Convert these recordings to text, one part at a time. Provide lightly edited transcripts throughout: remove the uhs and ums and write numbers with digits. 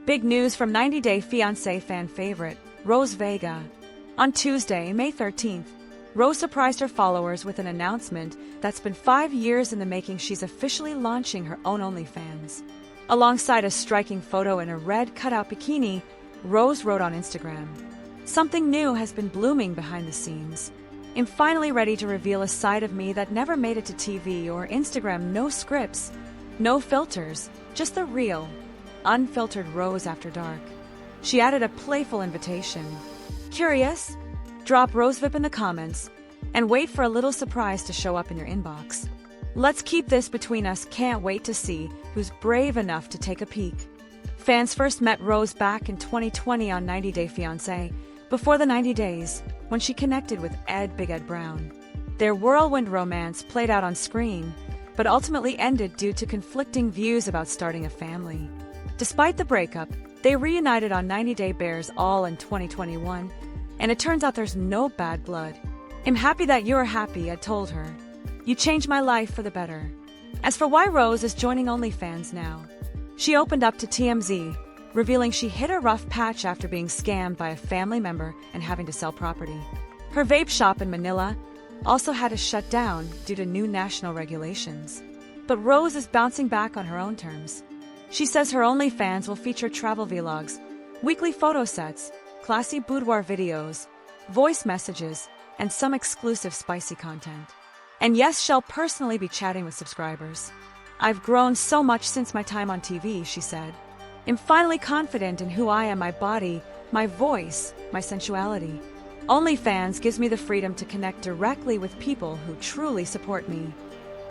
Big news from 90 Day Fiancé fan favorite, Rose Vega. On Tuesday, May 13th, Rose surprised her followers with an announcement that's been 5 years in the making. She's officially launching her own OnlyFans. Alongside a striking photo in a red cutout bikini, Rose wrote on Instagram, "Something new has been blooming behind the scenes. I'm finally ready to reveal a side of me that never made it to TV or Instagram. No scripts, no filters, just the real, unfiltered Rose after dark." She added a playful invitation. Curious? Drop RoseVip in the comments and wait for a little surprise to show up in your inbox. Let's keep this between us. Can't wait to see who's brave enough to take a peek. Fans first met Rose back in 2020 on 90 Day Fiancé, before the 90 days, when she connected with Big Ed Brown. Their whirlwind romance played out on screen, but ultimately ended due to conflicting views about starting a family. Despite the breakup, they reunited on 90 Day Bears All in 2021, and it turns out there's no bad blood. "I'm happy that you're happy," Ed told her. "You changed my life for the better." As for why Rose is joining OnlyFans now, she opened up to TMZ, revealing she hit a rough patch after being scammed by a family member and having to sell property. Her vape shop in Manila also had to shut down due to new national regulations. But Rose is bouncing back on her own terms. She says her OnlyFans will feature travel vlogs, weekly photo sets, classy boudoir videos, voice messages, and some exclusive spicy content. And yes, she'll personally be chatting with subscribers. "I've grown so much since my time on TV," she said. "I'm finally confident in who I am, my body, my voice, my sensuality. OnlyFans gives me the freedom to connect directly with people who truly support me."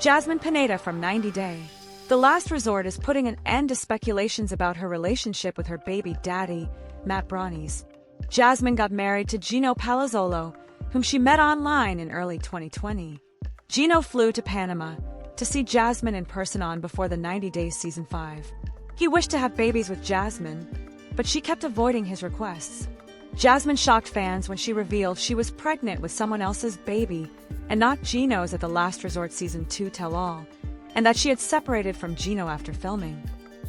Jasmine Pineda from 90 Day. The Last Resort is putting an end to speculations about her relationship with her baby daddy, Matt Branis. Jasmine got married to Gino Palazzolo, whom she met online in early 2020. Gino flew to Panama to see Jasmine in person on before the 90 Days Season 5. He wished to have babies with Jasmine, but she kept avoiding his requests. Jasmine shocked fans when she revealed she was pregnant with someone else's baby and not Gino's at the Last Resort Season 2 tell-all, and that she had separated from Gino after filming.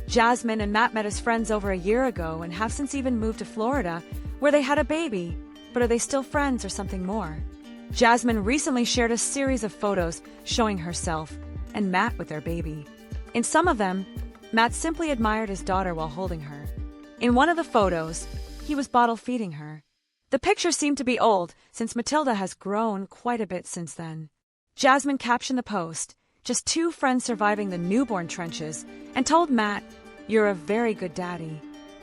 Jasmine and Matt met as friends over a year ago and have since even moved to Florida, where they had a baby. But are they still friends or something more? Jasmine recently shared a series of photos showing herself and Matt with their baby. In some of them, Matt simply admired his daughter while holding her. In one of the photos, he was bottle feeding her. The picture seemed to be old, since Matilda has grown quite a bit since then. Jasmine captioned the post, "Just two friends surviving the newborn trenches," and told Matt, "You're a very good daddy."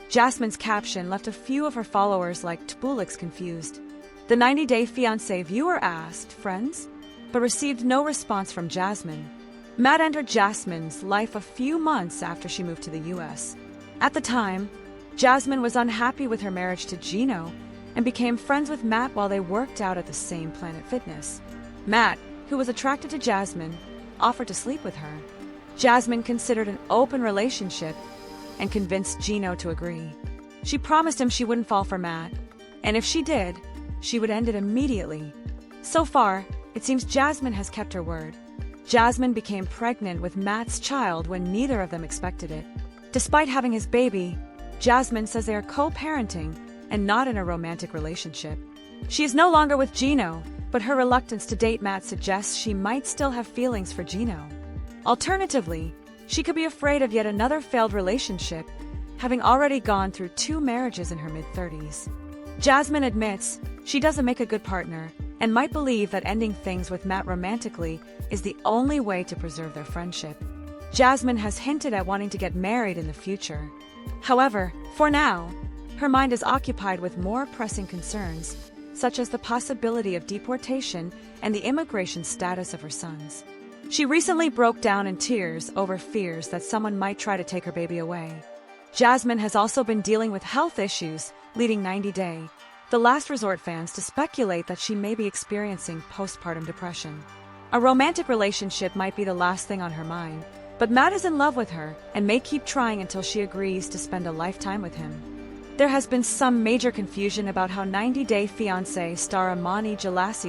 Jasmine's caption left a few of her followers like Tbulix confused. The 90 Day Fiancé viewer asked, "Friends?" but received no response from Jasmine. Matt entered Jasmine's life a few months after she moved to the US. At the time, Jasmine was unhappy with her marriage to Gino and became friends with Matt while they worked out at the same Planet Fitness. Matt, who was attracted to Jasmine, offered to sleep with her. Jasmine considered an open relationship and convinced Gino to agree. She promised him she wouldn't fall for Matt, and if she did, she would end it immediately. So far, it seems Jasmine has kept her word. Jasmine became pregnant with Matt's child when neither of them expected it. Despite having his baby, Jasmine says they are co-parenting and not in a romantic relationship. She is no longer with Gino, but her reluctance to date Matt suggests she might still have feelings for Gino. Alternatively, she could be afraid of yet another failed relationship, having already gone through 2 marriages in her mid-30s. Jasmine admits she doesn't make a good partner and might believe that ending things with Matt romantically is the only way to preserve their friendship. Jasmine has hinted at wanting to get married in the future. However, for now, her mind is occupied with more pressing concerns, such as the possibility of deportation and the immigration status of her sons. She recently broke down in tears over fears that someone might try to take her baby away. Jasmine has also been dealing with health issues, leading 90 Day, The Last Resort fans to speculate that she may be experiencing postpartum depression. A romantic relationship might be the last thing on her mind, but Matt is in love with her and may keep trying until she agrees to spend a lifetime with him. There has been some major confusion about how 90 Day Fiancé star Ammani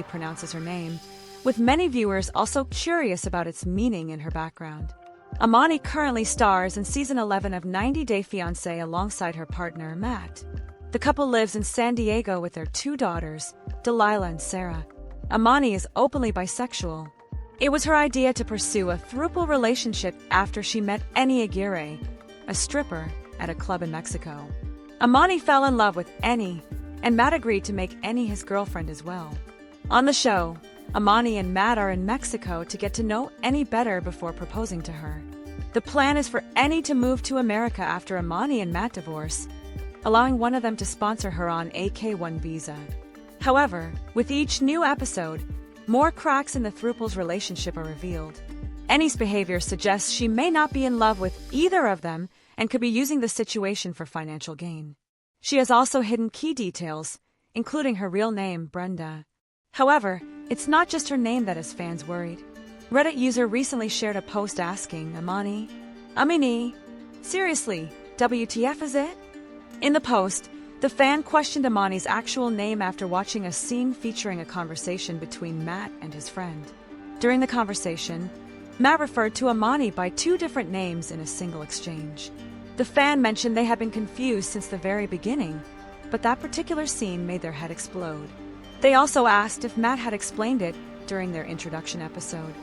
pronounces her name, with many viewers also curious about its meaning in her background. Ammani currently stars in season 11 of 90 Day Fiancé alongside her partner, Matt. The couple lives in San Diego with their 2 daughters, Delilah and Sarah. Ammani is openly bisexual. It was her idea to pursue a throuple relationship after she met Eni Aguirre, a stripper, at a club in Mexico. Ammani fell in love with Eni, and Matt agreed to make Eni his girlfriend as well. On the show, Ammani and Matt are in Mexico to get to know Eni better before proposing to her. The plan is for Eni to move to America after Ammani and Matt divorce, allowing one of them to sponsor her on a K-1 visa. However, with each new episode, more cracks in the throuple's relationship are revealed. Eni's behavior suggests she may not be in love with either of them and could be using the situation for financial gain. She has also hidden key details, including her real name, Brenda. However, it's not just her name that has fans worried. Reddit user recently shared a post asking, Ammani, seriously, WTF is it? In the post, the fan questioned Ammani's actual name after watching a scene featuring a conversation between Matt and his friend. During the conversation, Matt referred to Ammani by 2 different names in a single exchange. The fan mentioned they had been confused since the very beginning, but that particular scene made their head explode. They also asked if Matt had explained it during their introduction episode.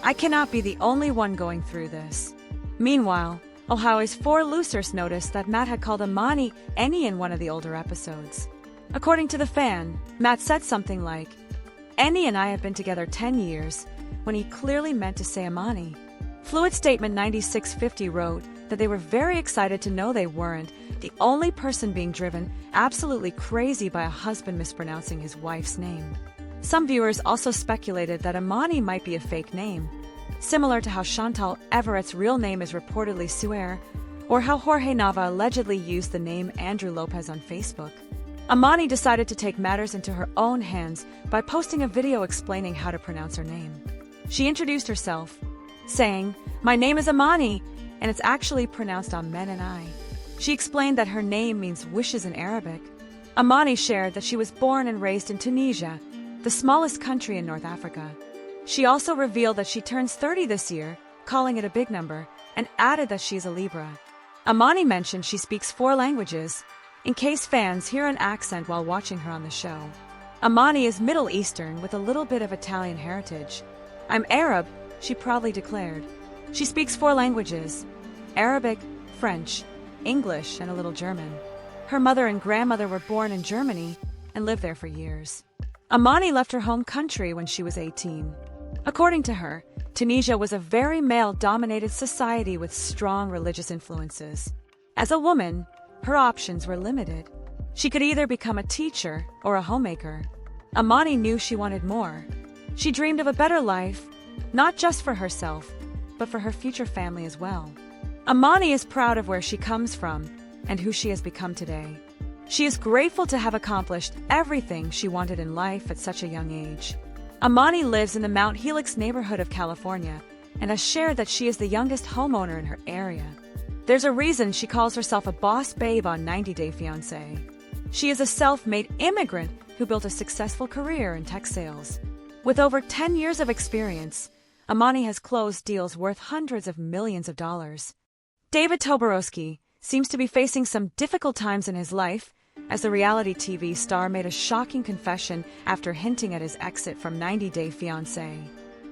I cannot be the only one going through this. Meanwhile, Ohio's 4 Losers noticed that Matt had called Ammani Eni in one of the older episodes. According to the fan, Matt said something like, Eni and I have been together 10 years, when he clearly meant to say Ammani. Fluid Statement 9650 wrote that they were very excited to know they weren't the only person being driven absolutely crazy by a husband mispronouncing his wife's name. Some viewers also speculated that Ammani might be a fake name, similar to how Chantal Everett's real name is reportedly Suer, or how Jorge Nava allegedly used the name Andrew Lopez on Facebook. Ammani decided to take matters into her own hands by posting a video explaining how to pronounce her name. She introduced herself, saying, "My name is Ammani, and it's actually pronounced Amen and I." She explained that her name means wishes in Arabic. Ammani shared that she was born and raised in Tunisia, the smallest country in North Africa. She also revealed that she turns 30 this year, calling it a big number, and added that she's a Libra. Ammani mentioned she speaks 4 languages, in case fans hear an accent while watching her on the show. Ammani is Middle Eastern with a little bit of Italian heritage. "I'm Arab," she proudly declared. She speaks 4 languages: Arabic, French, English, and a little German. Her mother and grandmother were born in Germany and lived there for years. Ammani left her home country when she was 18. According to her, Tunisia was a very male-dominated society with strong religious influences. As a woman, her options were limited. She could either become a teacher or a homemaker. Ammani knew she wanted more. She dreamed of a better life, not just for herself, but for her future family as well. Ammani is proud of where she comes from and who she has become today. She is grateful to have accomplished everything she wanted in life at such a young age. Ammani lives in the Mount Helix neighborhood of California and has shared that she is the youngest homeowner in her area. There's a reason she calls herself a boss babe on 90 Day Fiancé. She is a self-made immigrant who built a successful career in tech sales. With over 10 years of experience, Ammani has closed deals worth hundreds of millions of dollars. David Tobaroski seems to be facing some difficult times in his life, as the reality TV star made a shocking confession after hinting at his exit from 90 Day Fiancé.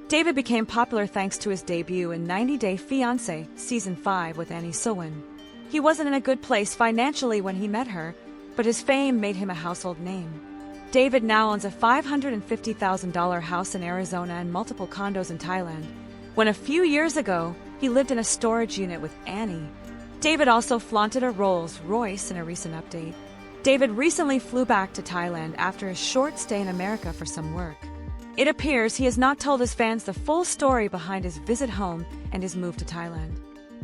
David became popular thanks to his debut in 90 Day Fiancé Season 5 with Annie Sowen. He wasn't in a good place financially when he met her, but his fame made him a household name. David now owns a $550,000 house in Arizona and multiple condos in Thailand, when a few years ago, he lived in a storage unit with Annie. David also flaunted a Rolls-Royce in a recent update. David recently flew back to Thailand after a short stay in America for some work. It appears he has not told his fans the full story behind his visit home and his move to Thailand.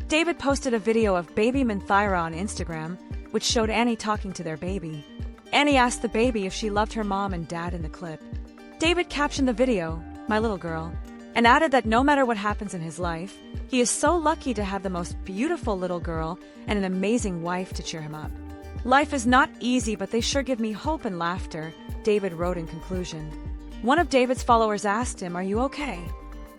David posted a video of baby Minthyra on Instagram, which showed Annie talking to their baby. Annie asked the baby if she loved her mom and dad in the clip. David captioned the video, "My little girl," and added that no matter what happens in his life, he is so lucky to have the most beautiful little girl and an amazing wife to cheer him up. "Life is not easy, but they sure give me hope and laughter," David wrote in conclusion. One of David's followers asked him, "Are you okay?"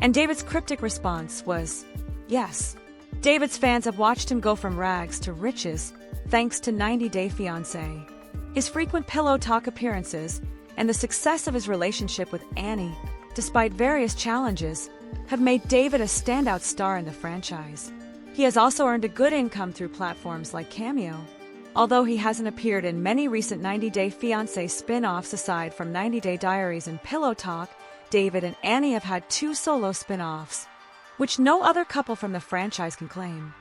And David's cryptic response was, "Yes, David's fans have watched him go from rags to riches thanks to 90 Day Fiancé. His frequent pillow talk appearances and the success of his relationship with Annie, despite various challenges, have made David a standout star in the franchise. He has also earned a good income through platforms like Cameo. Although he hasn't appeared in many recent 90 Day Fiancé spin-offs aside from 90 Day Diaries and Pillow Talk, David and Annie have had 2 solo spin-offs, which no other couple from the franchise can claim.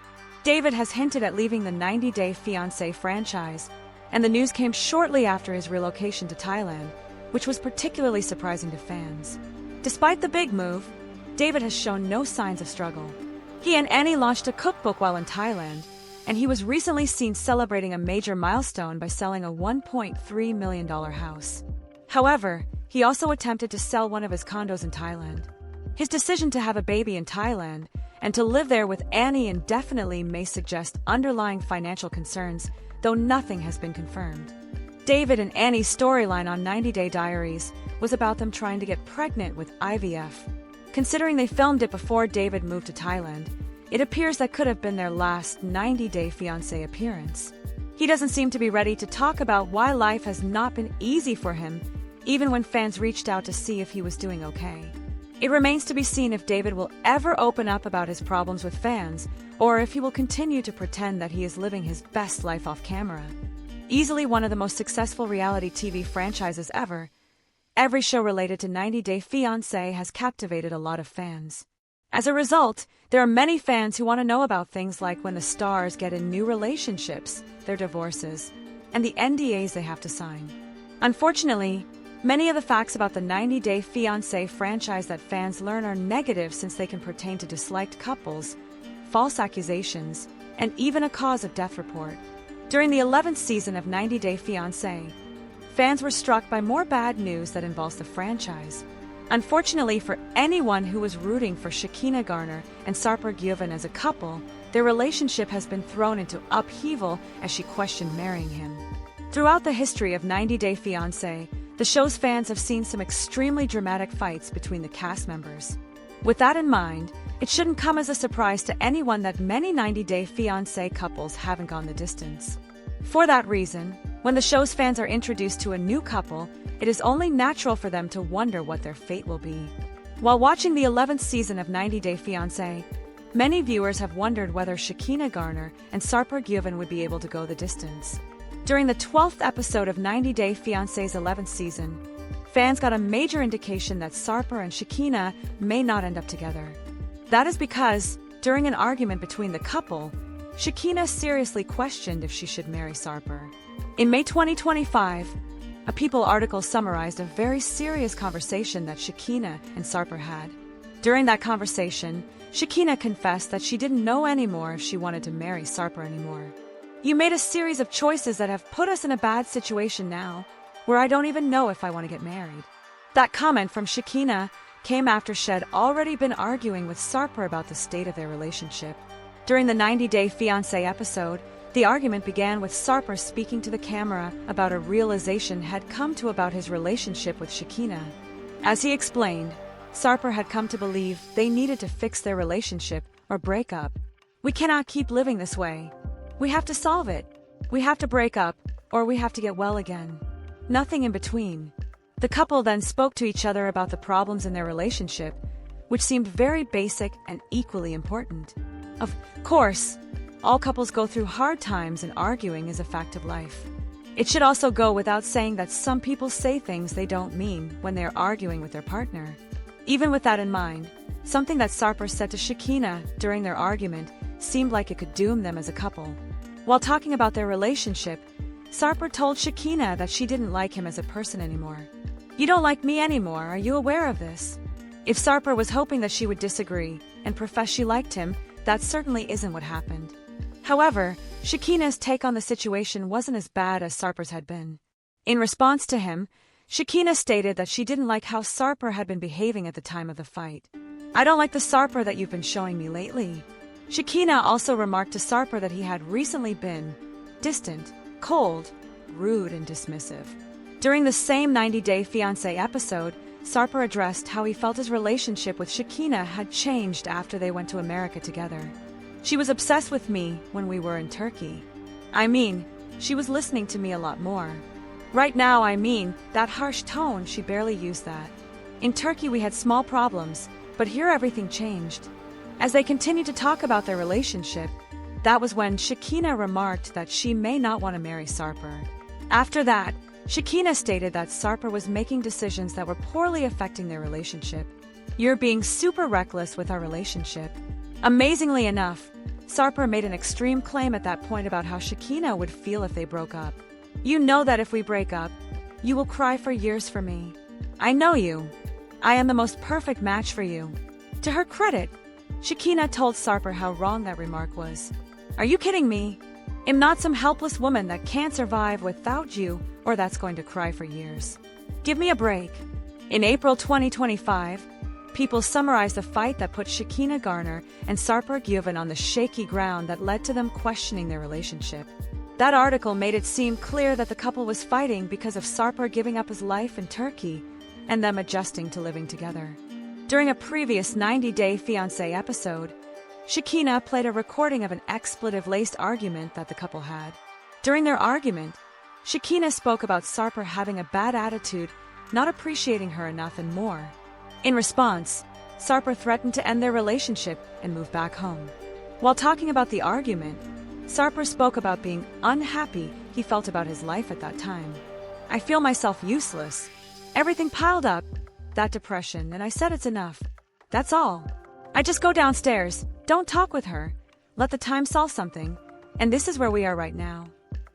David has hinted at leaving the 90 Day Fiancé franchise, and the news came shortly after his relocation to Thailand, which was particularly surprising to fans. Despite the big move, David has shown no signs of struggle. He and Annie launched a cookbook while in Thailand, and he was recently seen celebrating a major milestone by selling a $1.3 million house. However, he also attempted to sell one of his condos in Thailand. His decision to have a baby in Thailand and to live there with Annie indefinitely may suggest underlying financial concerns, though nothing has been confirmed. David and Annie's storyline on 90 Day Diaries was about them trying to get pregnant with IVF. Considering they filmed it before David moved to Thailand, it appears that could have been their last 90 Day Fiancé appearance. He doesn't seem to be ready to talk about why life has not been easy for him, even when fans reached out to see if he was doing okay. It remains to be seen if David will ever open up about his problems with fans, or if he will continue to pretend that he is living his best life off camera. Easily one of the most successful reality TV franchises ever, every show related to 90 Day Fiancé has captivated a lot of fans. As a result, there are many fans who want to know about things like when the stars get in new relationships, their divorces, and the NDAs they have to sign. Unfortunately, many of the facts about the 90 Day Fiancé franchise that fans learn are negative since they can pertain to disliked couples, false accusations, and even a cause of death report. During the 11th season of 90 Day Fiancé, fans were struck by more bad news that involves the franchise. Unfortunately for anyone who was rooting for Shikina and Sarper as a couple, their relationship has been thrown into upheaval as she questioned marrying him. Throughout the history of 90 Day Fiancé, the show's fans have seen some extremely dramatic fights between the cast members. With that in mind, it shouldn't come as a surprise to anyone that many 90 Day Fiancé couples haven't gone the distance. For that reason, when the show's fans are introduced to a new couple, it is only natural for them to wonder what their fate will be. While watching the 11th season of 90 Day Fiancé, many viewers have wondered whether Shikina and Sarper would be able to go the distance. During the 12th episode of 90 Day Fiancé's 11th season, fans got a major indication that Sarper and Shikina may not end up together. That is because, during an argument between the couple, Shikina seriously questioned if she should marry Sarper. In May 2025, a People article summarized a very serious conversation that Shikina and Sarper had. During that conversation, Shikina confessed that she didn't know anymore if she wanted to marry Sarper anymore. "You made a series of choices that have put us in a bad situation now, where I don't even know if I want to get married." That comment from Shikina came after she had already been arguing with Sarper about the state of their relationship. During the 90 Day Fiancé episode, the argument began with Sarper speaking to the camera about a realization had come to about his relationship with Shikina. As he explained, Sarper had come to believe they needed to fix their relationship or break up. "We cannot keep living this way. We have to solve it. We have to break up, or we have to get well again. Nothing in between." The couple then spoke to each other about the problems in their relationship, which seemed very basic and equally important. Of course, all couples go through hard times, and arguing is a fact of life. It should also go without saying that some people say things they don't mean when they are arguing with their partner. Even with that in mind, something that Sarper said to Shikina during their argument seemed like it could doom them as a couple. While talking about their relationship, Sarper told Shikina that she didn't like him as a person anymore. "You don't like me anymore, are you aware of this?" If Sarper was hoping that she would disagree and profess she liked him, that certainly isn't what happened. However, Shikina's take on the situation wasn't as bad as Sarper's had been. In response to him, Shikina stated that she didn't like how Sarper had been behaving at the time of the fight. "I don't like the Sarper that you've been showing me lately." Shikina also remarked to Sarper that he had recently been distant, cold, rude, and dismissive. During the same 90 Day Fiancé episode, Sarper addressed how he felt his relationship with Shikina had changed after they went to America together. She was obsessed with me when we were in Turkey. I mean, she was listening to me a lot more. Right now, that harsh tone, she barely used that. In Turkey, we had small problems, but here everything changed. As they continued to talk about their relationship, that was when Shikina remarked that she may not want to marry Sarper. After that, Shikina stated that Sarper was making decisions that were poorly affecting their relationship. You're being super reckless with our relationship. Amazingly enough, Sarper made an extreme claim at that point about how Shikina would feel if they broke up. You know that if we break up, you will cry for years for me. I know you. I am the most perfect match for you. To her credit, Shikina told Sarper how wrong that remark was. Are you kidding me? I'm not some helpless woman that can't survive without you or that's going to cry for years. Give me a break. In April 2025, people summarized the fight that put Shikina Garner and Sarper given on the shaky ground that led to them questioning their relationship. That article made it seem clear that the couple was fighting because of Sarper giving up his life in Turkey and them adjusting to living together. During a previous 90-Day Fiancé episode, Shikina played a recording of an expletive-laced argument that the couple had. During their argument, Shikina spoke about Sarper having a bad attitude, not appreciating her enough, and more. In response, Sarper threatened to end their relationship and move back home. While talking about the argument, Sarper spoke about being unhappy he felt about his life at that time. I feel myself useless. Everything piled up, that depression, and I said it's enough. That's all. I just go downstairs, don't talk with her, let the time solve something, and this is where we are right now.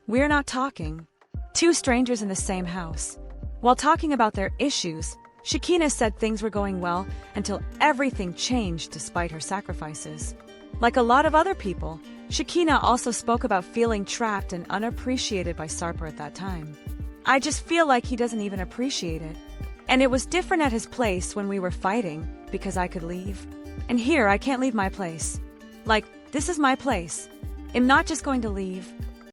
We're not talking. Two strangers in the same house. While talking about their issues, Shikina said things were going well until everything changed despite her sacrifices. Like a lot of other people, Shikina also spoke about feeling trapped and unappreciated by Sarper at that time. I just feel like he doesn't even appreciate it. And it was different at his place when we were fighting because I could leave. And here I can't leave my place. Like, this is my place. I'm not just going to leave.